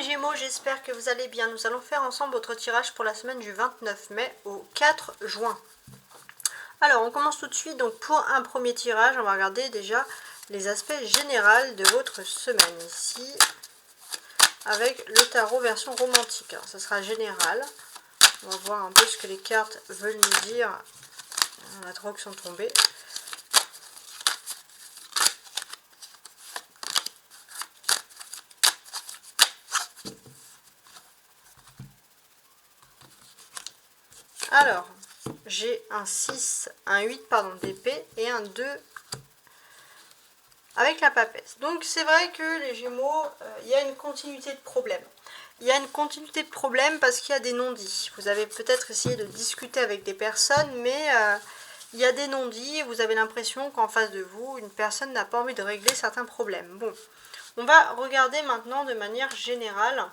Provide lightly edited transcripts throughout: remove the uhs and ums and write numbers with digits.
Gémeaux, j'espère que vous allez bien. Nous allons faire ensemble votre tirage pour la semaine du 29 mai au 4 juin. Alors, on commence tout de suite. Donc, pour un premier tirage, on va regarder déjà les aspects généraux de votre semaine ici, avec le tarot version romantique. Alors, ça sera général. On va voir un peu ce que les cartes veulent nous dire. On a trois qui sont tombés. Alors, j'ai un 6, un 8 pardon, d'épée et un 2 avec la papesse. Donc c'est vrai que les Gémeaux, il y a une continuité de problèmes. Il y a une continuité de problèmes parce qu'il y a des non-dits. Vous avez peut-être essayé de discuter avec des personnes, mais il y a des non-dits et vous avez l'impression qu'en face de vous, une personne n'a pas envie de régler certains problèmes. Bon, on va regarder maintenant de manière générale.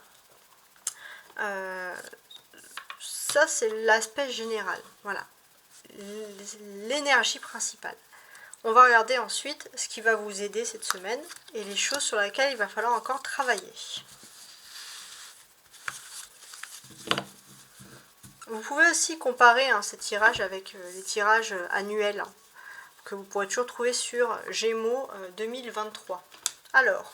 Ça, c'est l'aspect général. Voilà. L'énergie principale. On va regarder ensuite ce qui va vous aider cette semaine et les choses sur lesquelles il va falloir encore travailler. Vous pouvez aussi comparer ces tirages avec les tirages annuels que vous pourrez toujours trouver sur Gémeaux 2023. Alors,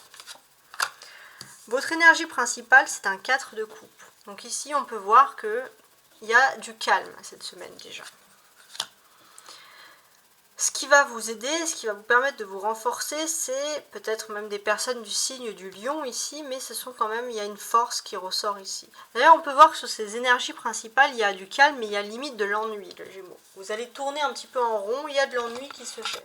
votre énergie principale, c'est un 4 de coupe. Donc ici, on peut voir qu'il y a du calme cette semaine déjà. Ce qui va vous aider, ce qui va vous permettre de vous renforcer, c'est peut-être même des personnes du signe du lion ici, mais ce sont quand même, il y a une force qui ressort ici. D'ailleurs, on peut voir que sur ces énergies principales, il y a du calme, mais il y a limite de l'ennui, le Gémeaux. Vous allez tourner un petit peu en rond, il y a de l'ennui qui se fait.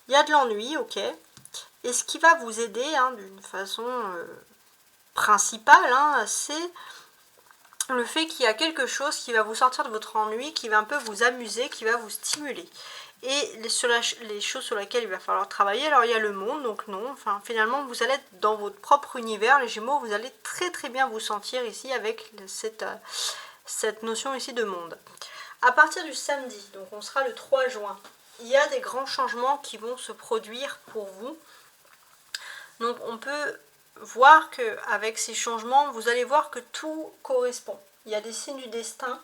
Il y a de l'ennui, ok. Et ce qui va vous aider d'une façon principale, c'est le fait qu'il y a quelque chose qui va vous sortir de votre ennui, qui va un peu vous amuser, qui va vous stimuler. Et les choses sur lesquelles il va falloir travailler, alors il y a le monde, donc non, enfin finalement vous allez être dans votre propre univers, les Gémeaux, vous allez très très bien vous sentir ici avec cette notion ici de monde. À partir du samedi, donc on sera le 3 juin, il y a des grands changements qui vont se produire pour vous. Donc on peut voir qu'avec ces changements, vous allez voir que tout correspond. Il y a des signes du destin,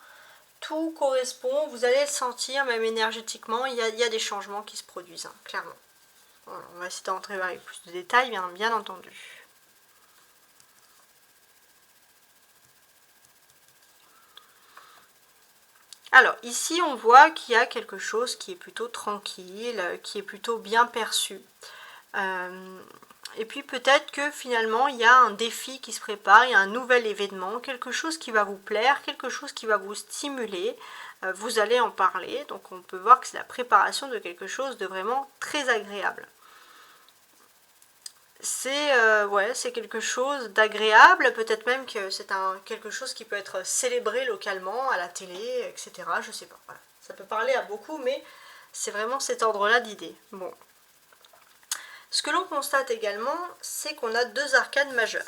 tout correspond, vous allez le sentir, même énergétiquement, il y a des changements qui se produisent, clairement. Voilà, on va essayer d'entrer avec plus de détails, bien entendu. Alors, ici, on voit qu'il y a quelque chose qui est plutôt tranquille, qui est plutôt bien perçu. Et puis peut-être que finalement il y a un défi qui se prépare, il y a un nouvel événement, quelque chose qui va vous plaire, quelque chose qui va vous stimuler, vous allez en parler, donc on peut voir que c'est la préparation de quelque chose de vraiment très agréable. C'est quelque chose d'agréable, peut-être même que c'est quelque chose qui peut être célébré localement, à la télé, etc. Je sais pas, voilà. Ça peut parler à beaucoup, mais c'est vraiment cet ordre-là d'idées. Bon. Ce que l'on constate également, c'est qu'on a deux arcanes majeures.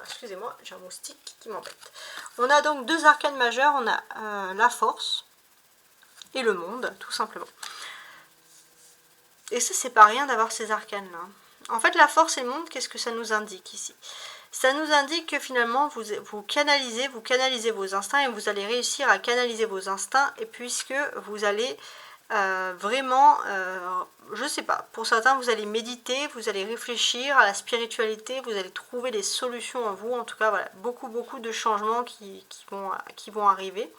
Excusez-moi, j'ai un moustique qui m'embête. On a donc deux arcanes majeures, on a la force et le monde, tout simplement. Et ça, c'est pas rien d'avoir ces arcanes-là. En fait, la force et le monde, qu'est-ce que ça nous indique ici? Ça nous indique que finalement, vous canalisez vos instincts et vous allez réussir à canaliser vos instincts, et puisque vous allez vraiment, je sais pas, pour certains vous allez méditer, vous allez réfléchir à la spiritualité, vous allez trouver des solutions en vous, en tout cas voilà, beaucoup de changements qui vont arriver.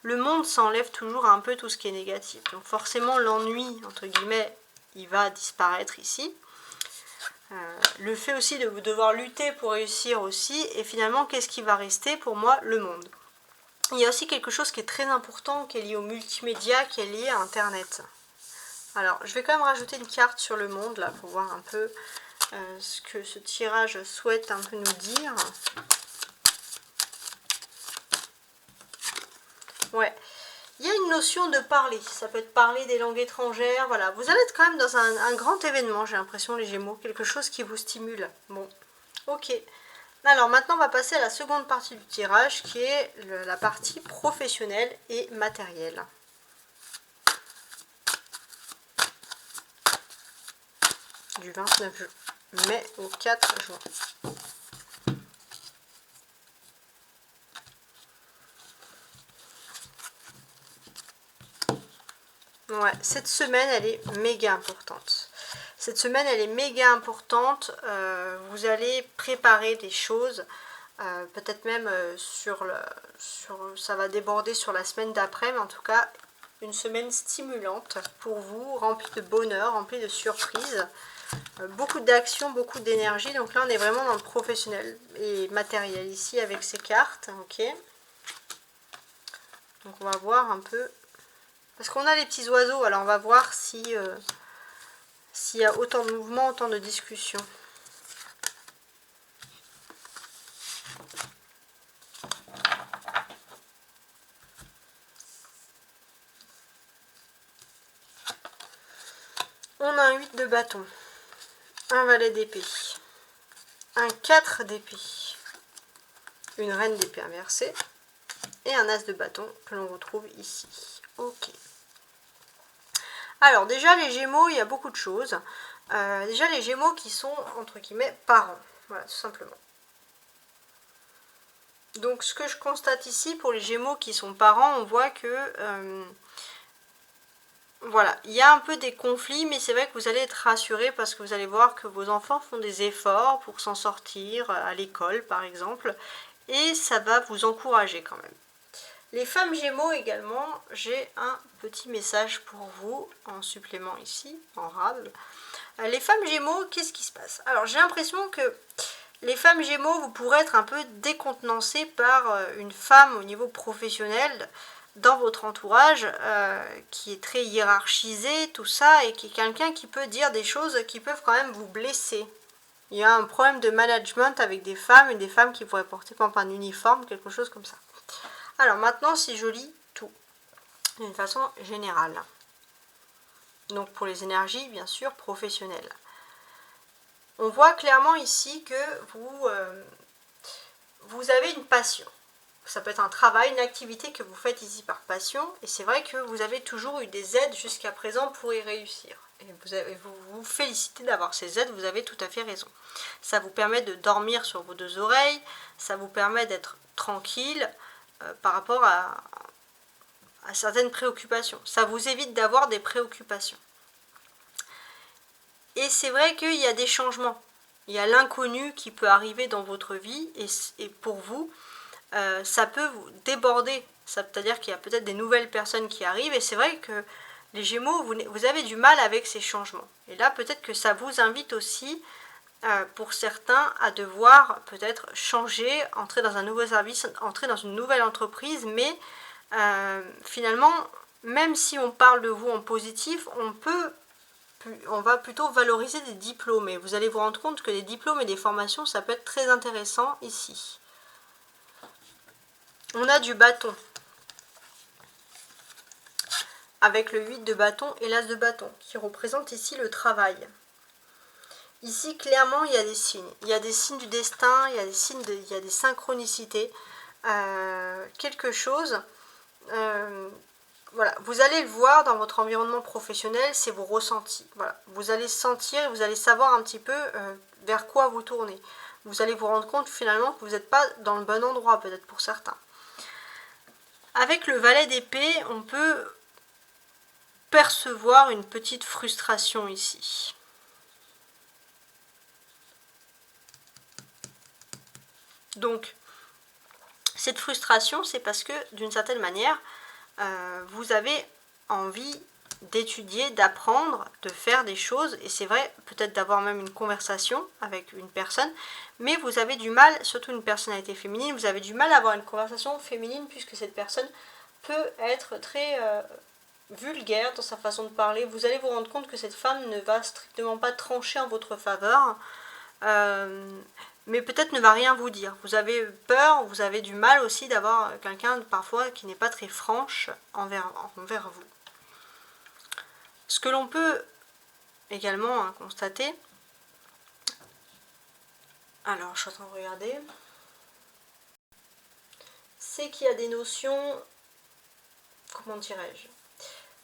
Le monde s'enlève toujours un peu tout ce qui est négatif, donc forcément l'ennui, entre guillemets, il va disparaître ici. Le fait aussi de devoir lutter pour réussir aussi, et finalement qu'est-ce qui va rester pour moi? Le monde. Il y a aussi quelque chose qui est très important, qui est lié au multimédia, qui est lié à Internet. Alors, je vais quand même rajouter une carte sur le monde, là, pour voir un peu ce que ce tirage souhaite un peu nous dire. Ouais. Il y a une notion de parler. Ça peut être parler des langues étrangères, voilà. Vous allez être quand même dans un grand événement, j'ai l'impression, les Gémeaux. Quelque chose qui vous stimule. Bon, ok. Alors maintenant on va passer à la seconde partie du tirage qui est la partie professionnelle et matérielle. Du 29 mai au 4 juin. Ouais, cette semaine elle est méga importante. Cette semaine elle est méga importante. Vous allez préparer des choses. Peut-être même ça va déborder sur la semaine d'après, mais en tout cas une semaine stimulante pour vous, remplie de bonheur, remplie de surprises, beaucoup d'action, beaucoup d'énergie. Donc là on est vraiment dans le professionnel et matériel ici avec ces cartes, ok. Donc on va voir un peu, parce qu'on a les petits oiseaux, alors on va voir si s'il y a autant de mouvements, autant de discussions. On a un 8 de bâton, un valet d'épée, un 4 d'épée, une reine d'épée inversée et un as de bâton que l'on retrouve ici. Ok. Alors déjà les Gémeaux, il y a beaucoup de choses. Déjà les Gémeaux qui sont entre guillemets parents, voilà tout simplement. Donc ce que je constate ici pour les Gémeaux qui sont parents, on voit que voilà, il y a un peu des conflits, mais c'est vrai que vous allez être rassurés parce que vous allez voir que vos enfants font des efforts pour s'en sortir à l'école par exemple, et ça va vous encourager quand même. Les femmes Gémeaux également, j'ai un petit message pour vous en supplément ici, en rab. Les femmes Gémeaux, qu'est-ce qui se passe? Alors j'ai l'impression que les femmes Gémeaux, vous pourrez être un peu décontenancées par une femme au niveau professionnel dans votre entourage qui est très hiérarchisé, tout ça, et qui est quelqu'un qui peut dire des choses qui peuvent quand même vous blesser. Il y a un problème de management avec des femmes, et des femmes qui pourraient porter par exemple un uniforme, quelque chose comme ça. Alors maintenant, si je lis tout, d'une façon générale, donc pour les énergies, bien sûr, professionnelles, on voit clairement ici que vous avez une passion. Ça peut être un travail, une activité que vous faites ici par passion, et c'est vrai que vous avez toujours eu des aides jusqu'à présent pour y réussir. Et vous vous félicitez d'avoir ces aides, vous avez tout à fait raison. Ça vous permet de dormir sur vos deux oreilles, ça vous permet d'être tranquille par rapport à certaines préoccupations. Ça vous évite d'avoir des préoccupations. Et c'est vrai qu'il y a des changements. Il y a l'inconnu qui peut arriver dans votre vie, et pour vous, ça peut vous déborder. C'est-à-dire qu'il y a peut-être des nouvelles personnes qui arrivent, et c'est vrai que les Gémeaux, vous avez du mal avec ces changements. Et là, peut-être que ça vous invite aussi, pour certains, à devoir peut-être changer, entrer dans un nouveau service, entrer dans une nouvelle entreprise, mais finalement, même si on parle de vous en positif, on va plutôt valoriser des diplômes. Et vous allez vous rendre compte que les diplômes et des formations, ça peut être très intéressant ici. On a du bâton. Avec le 8 de bâton et l'as de bâton, qui représente ici le travail. Ici, clairement, il y a des signes. Il y a des signes du destin, il y a des signes il y a des synchronicités. Quelque chose... voilà, vous allez le voir dans votre environnement professionnel, c'est vos ressentis. Voilà, vous allez sentir, vous allez savoir un petit peu vers quoi vous tournez. Vous allez vous rendre compte finalement que vous n'êtes pas dans le bon endroit, peut-être pour certains. Avec le valet d'épée, on peut percevoir une petite frustration ici. Donc, cette frustration, c'est parce que d'une certaine manière, vous avez envie d'étudier, d'apprendre, de faire des choses, et c'est vrai, peut-être d'avoir même une conversation avec une personne, mais vous avez du mal, surtout une personnalité féminine, vous avez du mal à avoir une conversation féminine puisque cette personne peut être très vulgaire dans sa façon de parler. Vous allez vous rendre compte que cette femme ne va strictement pas trancher en votre faveur, mais peut-être ne va rien vous dire. Vous avez peur, vous avez du mal aussi d'avoir quelqu'un parfois qui n'est pas très franche envers vous. Ce que l'on peut également constater, Alors, je suis en train de regarder. C'est qu'il y a des notions... Comment dirais-je?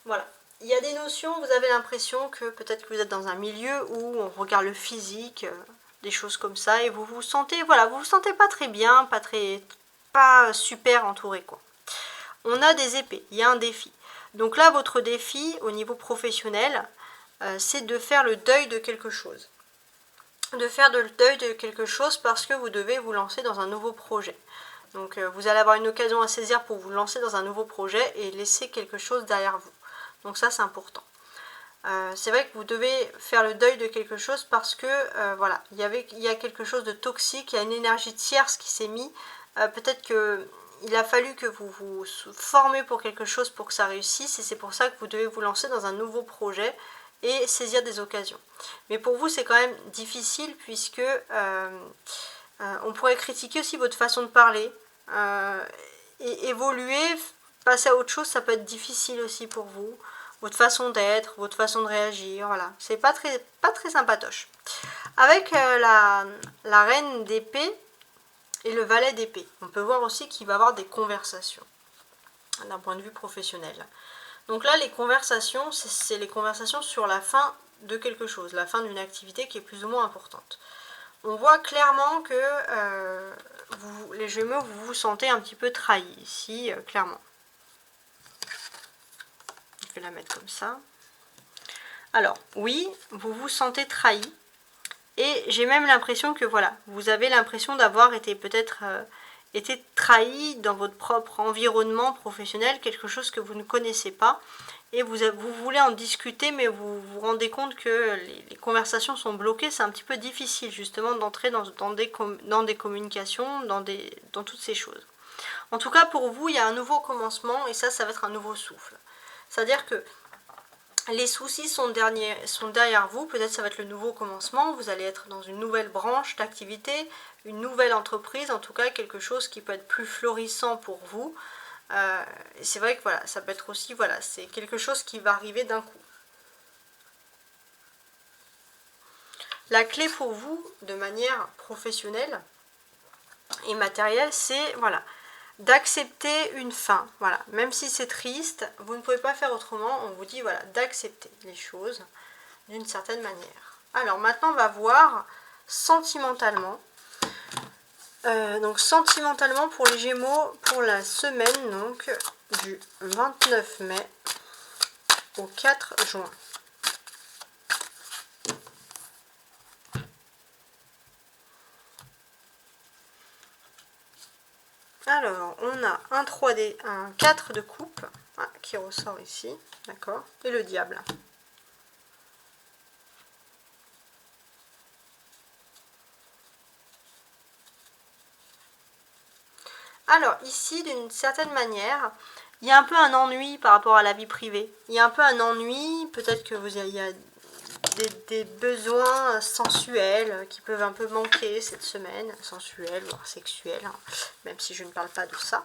Voilà. Il y a des notions, vous avez l'impression que peut-être que vous êtes dans un milieu où on regarde le physique, des choses comme ça, et vous vous sentez, voilà, vous vous sentez pas très bien, pas super entouré, quoi. On a des épées, il y a un défi. Donc là, votre défi au niveau professionnel, c'est de faire le deuil de quelque chose. De faire le deuil de quelque chose parce que vous devez vous lancer dans un nouveau projet. Donc vous allez avoir une occasion à saisir pour vous lancer dans un nouveau projet et laisser quelque chose derrière vous. Donc ça, c'est important. C'est vrai que vous devez faire le deuil de quelque chose parce que voilà, il y a quelque chose de toxique, il y a une énergie tierce qui s'est mise. Peut-être qu'il a fallu que vous vous formez pour quelque chose pour que ça réussisse et c'est pour ça que vous devez vous lancer dans un nouveau projet et saisir des occasions. Mais pour vous, c'est quand même difficile puisque on pourrait critiquer aussi votre façon de parler et évoluer, passer à autre chose, ça peut être difficile aussi pour vous. Votre façon d'être, votre façon de réagir, voilà. C'est pas très sympatoche. Avec la reine d'épée et le valet d'épée, on peut voir aussi qu'il va y avoir des conversations d'un point de vue professionnel. Donc là, les conversations, c'est les conversations sur la fin de quelque chose, la fin d'une activité qui est plus ou moins importante. On voit clairement que les Gémeaux, vous vous sentez un petit peu trahis ici, clairement. Je vais la mettre comme ça. Alors, oui, vous vous sentez trahi. Et j'ai même l'impression que, voilà, vous avez l'impression d'avoir été peut-être été trahi dans votre propre environnement professionnel, quelque chose que vous ne connaissez pas. Et vous voulez en discuter, mais vous vous rendez compte que les conversations sont bloquées. C'est un petit peu difficile, justement, d'entrer dans des communications, dans toutes ces choses. En tout cas, pour vous, il y a un nouveau commencement, et ça va être un nouveau souffle. C'est-à-dire que les soucis sont derrière vous, peut-être ça va être le nouveau commencement, vous allez être dans une nouvelle branche d'activité, une nouvelle entreprise, en tout cas quelque chose qui peut être plus florissant pour vous. Et c'est vrai que voilà, ça peut être aussi, voilà, c'est quelque chose qui va arriver d'un coup. La clé pour vous, de manière professionnelle et matérielle, c'est, voilà, d'accepter une fin, voilà, même si c'est triste, vous ne pouvez pas faire autrement, on vous dit, voilà, d'accepter les choses d'une certaine manière. Alors maintenant, on va voir sentimentalement. Donc sentimentalement pour les Gémeaux, pour la semaine donc du 29 mai au 4 juin. Alors, on a un 3D, un 4 de coupe qui ressort ici, d'accord, et le diable. Alors, ici, d'une certaine manière, il y a un peu un ennui par rapport à la vie privée. Il y a un peu un ennui, peut-être que il y a des besoins sensuels qui peuvent un peu manquer cette semaine, sensuels, voire sexuels, même si je ne parle pas de ça.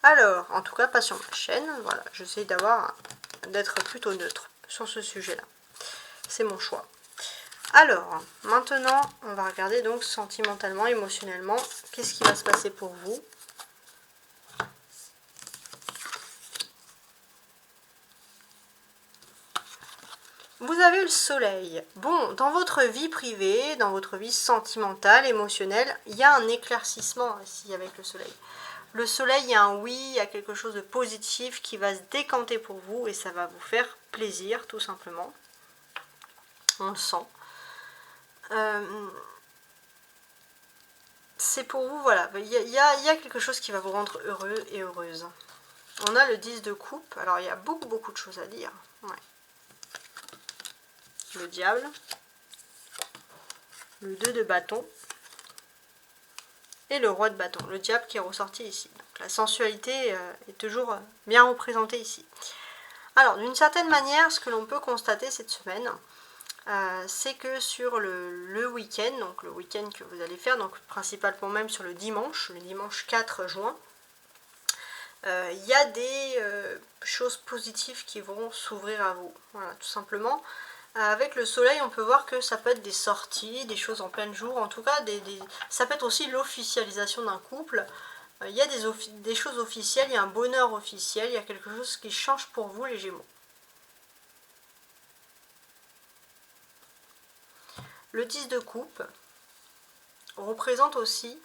Alors, en tout cas, pas sur ma chaîne, voilà, j'essaie d'être plutôt neutre sur ce sujet-là. C'est mon choix. Alors, maintenant, on va regarder donc sentimentalement, émotionnellement, qu'est-ce qui va se passer pour vous. Vous avez le soleil. Bon, dans votre vie privée, dans votre vie sentimentale, émotionnelle, il y a un éclaircissement ici avec le soleil. Le soleil, il y a un oui, il y a quelque chose de positif qui va se décanter pour vous et ça va vous faire plaisir, tout simplement. On le sent. C'est pour vous, voilà, il y a quelque chose qui va vous rendre heureux et heureuse. On a le 10 de coupe, alors il y a beaucoup de choses à dire. Ouais. Le diable, le 2 de bâton et le roi de bâton, le diable qui est ressorti ici. Donc, la sensualité est toujours bien représentée ici. Alors, d'une certaine manière, ce que l'on peut constater cette semaine, c'est que sur le week-end, donc le week-end que vous allez faire, donc principalement même sur le dimanche 4 juin, il y a des choses positives qui vont s'ouvrir à vous. Voilà, tout simplement. Avec le soleil, on peut voir que ça peut être des sorties, des choses en plein jour, en tout cas, ça peut être aussi l'officialisation d'un couple. Il y a des choses officielles, il y a un bonheur officiel, il y a quelque chose qui change pour vous les Gémeaux. Le 10 de coupe représente aussi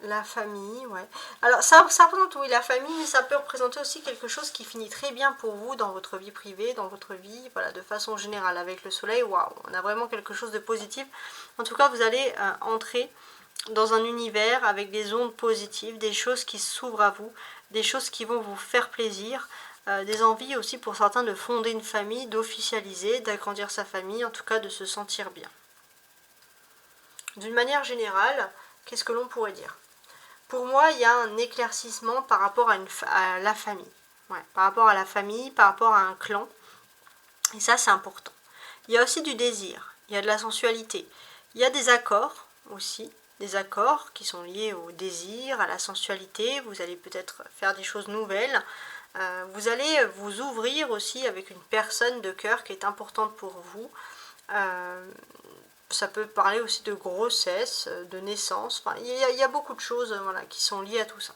la famille, ouais. Alors ça représente, oui, la famille, mais ça peut représenter aussi quelque chose qui finit très bien pour vous dans votre vie privée, dans votre vie, voilà, de façon générale. Avec le soleil, waouh, on a vraiment quelque chose de positif. En tout cas, vous allez entrer dans un univers avec des ondes positives, des choses qui s'ouvrent à vous, des choses qui vont vous faire plaisir, des envies aussi pour certains de fonder une famille, d'officialiser, d'agrandir sa famille, en tout cas de se sentir bien. D'une manière générale, qu'est-ce que l'on pourrait dire? Pour moi, il y a un éclaircissement par rapport à la famille. Ouais, par rapport à la famille, par rapport à un clan. Et ça, c'est important. Il y a aussi du désir, il y a de la sensualité. Il y a des accords aussi, des accords qui sont liés au désir, à la sensualité. Vous allez peut-être faire des choses nouvelles. Vous allez vous ouvrir aussi avec une personne de cœur qui est importante pour vous. Ça peut parler aussi de grossesse, de naissance. Enfin, il y a beaucoup de choses voilà, qui sont liées à tout ça.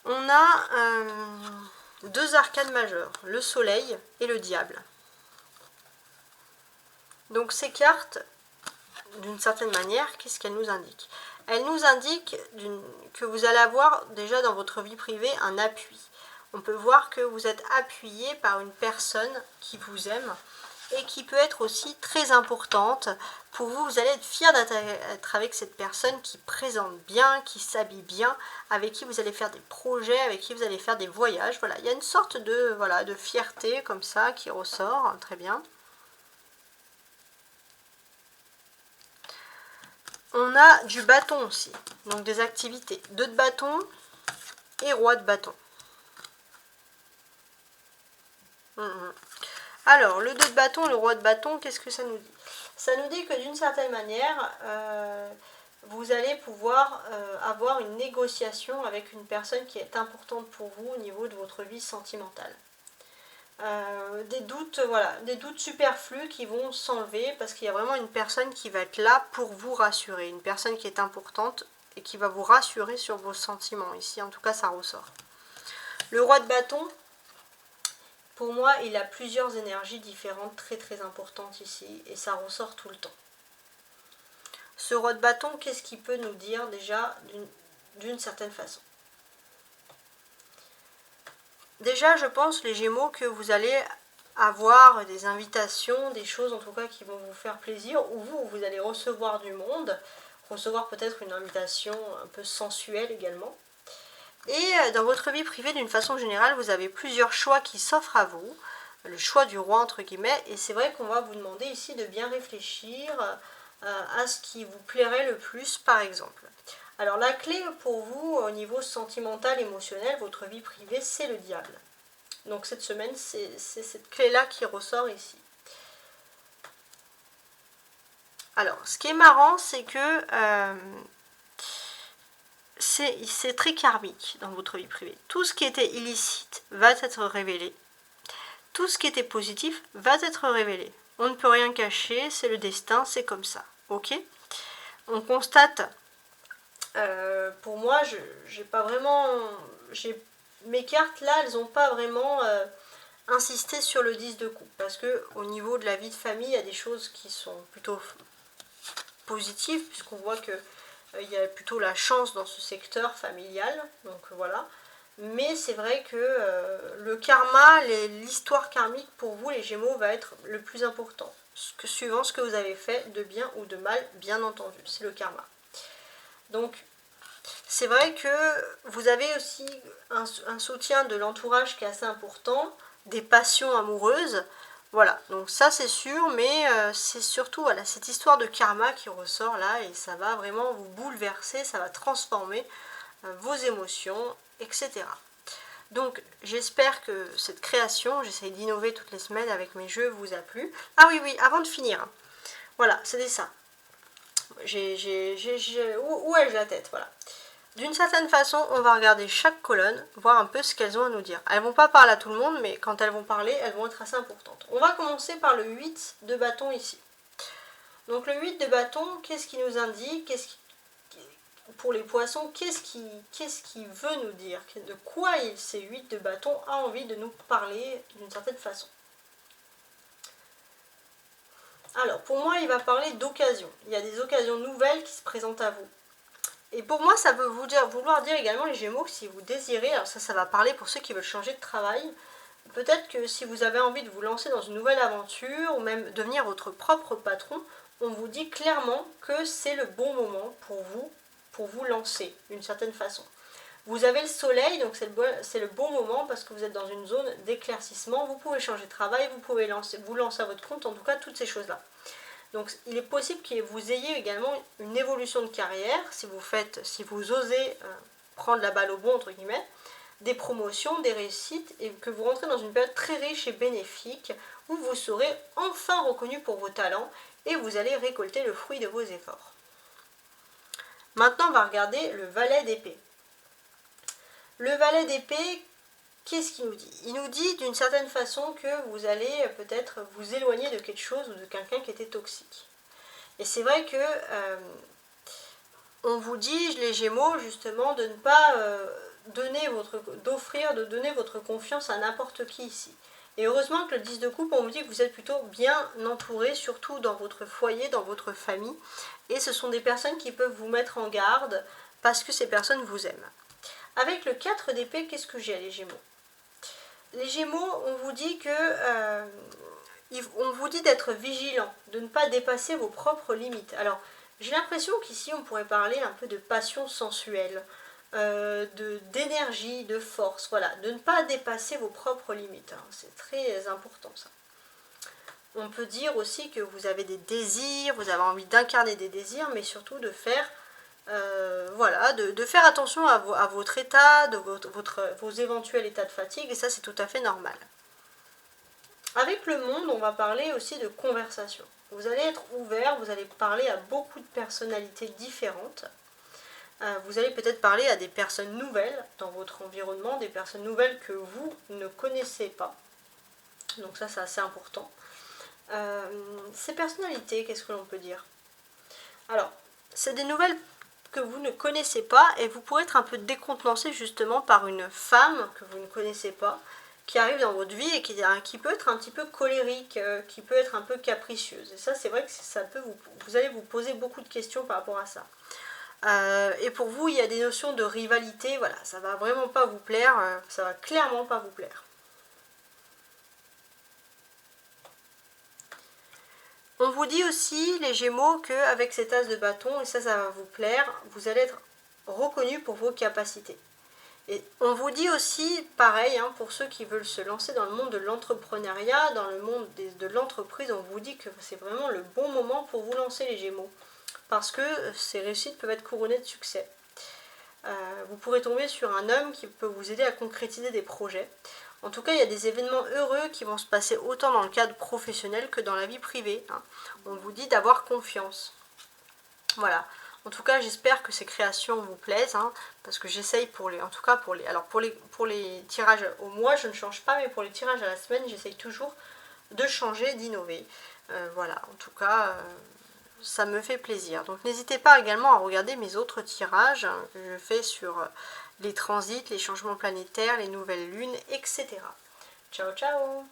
On a deux arcanes majeures, le soleil et le diable. Donc ces cartes, d'une certaine manière, qu'est-ce qu'elles nous indiquent? Elles nous indiquent que vous allez avoir déjà dans votre vie privée un appui. On peut voir que vous êtes appuyé par une personne qui vous aime, et qui peut être aussi très importante pour vous. Vous allez être fier d'être avec cette personne qui présente bien, qui s'habille bien, avec qui vous allez faire des projets, avec qui vous allez faire des voyages. Voilà, il y a une sorte de, voilà, de fierté comme ça qui ressort, très bien. On a du bâton aussi, donc des activités. 2 de bâton et roi de bâton. Alors, le 2 de bâton, le roi de bâton, qu'est-ce que ça nous dit? Ça nous dit que d'une certaine manière, vous allez pouvoir avoir une négociation avec une personne qui est importante pour vous au niveau de votre vie sentimentale. Des doutes, voilà, des doutes superflus qui vont s'enlever parce qu'il y a vraiment une personne qui va être là pour vous rassurer, une personne qui est importante et qui va vous rassurer sur vos sentiments. Ici, en tout cas, ça ressort. Le roi de bâton, pour moi, il a plusieurs énergies différentes, très très importantes ici, et ça ressort tout le temps. Ce roi de bâton, qu'est-ce qu'il peut nous dire déjà d'une certaine façon? Déjà, je pense, les Gémeaux, que vous allez avoir des invitations, des choses en tout cas qui vont vous faire plaisir, ou vous allez recevoir du monde, recevoir peut-être une invitation un peu sensuelle également. Et dans votre vie privée, d'une façon générale, vous avez plusieurs choix qui s'offrent à vous, le choix du roi entre guillemets, et c'est vrai qu'on va vous demander ici de bien réfléchir à ce qui vous plairait le plus par exemple. Alors la clé pour vous au niveau sentimental, émotionnel, votre vie privée, c'est le diable. Donc cette semaine, c'est cette clé-là qui ressort ici. Alors, ce qui est marrant, c'est que c'est très karmique dans votre vie privée. Tout ce qui était illicite va être révélé. Tout ce qui était positif va être révélé. On ne peut rien cacher, c'est le destin, c'est comme ça. Ok? On constate, pour moi, j'ai pas vraiment... Mes cartes là, elles n'ont pas vraiment insisté sur le 10 de coupe. Parce que au niveau de la vie de famille, il y a des choses qui sont plutôt positives, puisqu'on voit que il y a plutôt la chance dans ce secteur familial, donc voilà. Mais c'est vrai que le karma, l'histoire karmique pour vous les Gémeaux va être le plus important, suivant ce que vous avez fait de bien ou de mal, bien entendu, c'est le karma. Donc c'est vrai que vous avez aussi un soutien de l'entourage qui est assez important, des passions amoureuses. Voilà, donc ça c'est sûr, mais c'est surtout voilà, cette histoire de karma qui ressort là, et ça va vraiment vous bouleverser, ça va transformer vos émotions, etc. Donc j'espère que cette création, j'essaye d'innover toutes les semaines avec mes jeux, vous a plu. Ah oui, avant de finir, voilà, c'était ça. Où ai-je la tête? Voilà. D'une certaine façon, on va regarder chaque colonne, voir un peu ce qu'elles ont à nous dire. Elles vont pas parler à tout le monde, mais quand elles vont parler, elles vont être assez importantes. On va commencer par le 8 de bâton ici. Donc le 8 de bâton, qu'est-ce qui nous indique? Pour les poissons, qu'est-ce qui veut nous dire? De quoi ces 8 de bâton a envie de nous parler d'une certaine façon? Alors, pour moi, il va parler d'occasion. Il y a des occasions nouvelles qui se présentent à vous. Et pour moi, ça veut vouloir dire également, les Gémeaux, que si vous désirez, alors ça va parler pour ceux qui veulent changer de travail, peut-être que si vous avez envie de vous lancer dans une nouvelle aventure, ou même devenir votre propre patron, on vous dit clairement que c'est le bon moment pour vous lancer, d'une certaine façon. Vous avez le soleil, donc c'est le bon moment parce que vous êtes dans une zone d'éclaircissement, vous pouvez changer de travail, vous pouvez vous lancer à votre compte, en tout cas toutes ces choses-là. Donc il est possible que vous ayez également une évolution de carrière, si vous osez prendre la balle au bon, entre guillemets, des promotions, des réussites, et que vous rentrez dans une période très riche et bénéfique, où vous serez enfin reconnu pour vos talents, et vous allez récolter le fruit de vos efforts. Maintenant, on va regarder le valet d'épée. Le valet d'épée, qu'est-ce qu'il nous dit? Il nous dit d'une certaine façon que vous allez peut-être vous éloigner de quelque chose ou de quelqu'un qui était toxique. Et c'est vrai que on vous dit, les Gémeaux, justement, de ne pas donner votre confiance à n'importe qui ici. Et heureusement que le 10 de coupe, on vous dit que vous êtes plutôt bien entouré, surtout dans votre foyer, dans votre famille. Et ce sont des personnes qui peuvent vous mettre en garde parce que ces personnes vous aiment. Avec le 4 d'épée, qu'est-ce que j'ai, les Gémeaux? Les Gémeaux, on vous dit d'être vigilant, de ne pas dépasser vos propres limites. Alors, j'ai l'impression qu'ici, on pourrait parler un peu de passion sensuelle, d'énergie, de force, voilà, de ne pas dépasser vos propres limites. Hein. C'est très important, ça. On peut dire aussi que vous avez des désirs, vous avez envie d'incarner des désirs, mais surtout de faire... voilà, de faire attention à votre état, vos éventuels états de fatigue, et ça c'est tout à fait normal. Avec le monde, on va parler aussi de conversation. Vous allez être ouvert, vous allez parler à beaucoup de personnalités différentes. Vous allez peut-être parler à des personnes nouvelles dans votre environnement, des personnes nouvelles que vous ne connaissez pas. Donc ça c'est assez important. Ces personnalités, qu'est-ce que l'on peut dire? Alors, c'est des nouvelles que vous ne connaissez pas et vous pourrez être un peu décontenancé justement par une femme que vous ne connaissez pas qui arrive dans votre vie et qui peut être un petit peu colérique, qui peut être un peu capricieuse. Et ça, c'est vrai que vous allez vous poser beaucoup de questions par rapport à ça. Et pour vous, il y a des notions de rivalité, voilà, ça va vraiment pas vous plaire, ça va clairement pas vous plaire. On vous dit aussi, les Gémeaux, qu'avec cet as de bâton, et ça va vous plaire, vous allez être reconnu pour vos capacités. Et on vous dit aussi, pareil, hein, pour ceux qui veulent se lancer dans le monde de l'entrepreneuriat, dans le monde de l'entreprise, on vous dit que c'est vraiment le bon moment pour vous lancer, les Gémeaux. Parce que ces réussites peuvent être couronnées de succès. Vous pourrez tomber sur un homme qui peut vous aider à concrétiser des projets. En tout cas, il y a des événements heureux qui vont se passer autant dans le cadre professionnel que dans la vie privée. Hein. On vous dit d'avoir confiance. Voilà. En tout cas, j'espère que ces créations vous plaisent, hein, parce que j'essaye pour les tirages au mois, je ne change pas, mais pour les tirages à la semaine, j'essaye toujours de changer, d'innover. Voilà, en tout cas, ça me fait plaisir. Donc n'hésitez pas également à regarder mes autres tirages hein, que je fais sur les transits, les changements planétaires, les nouvelles lunes, etc. Ciao ciao!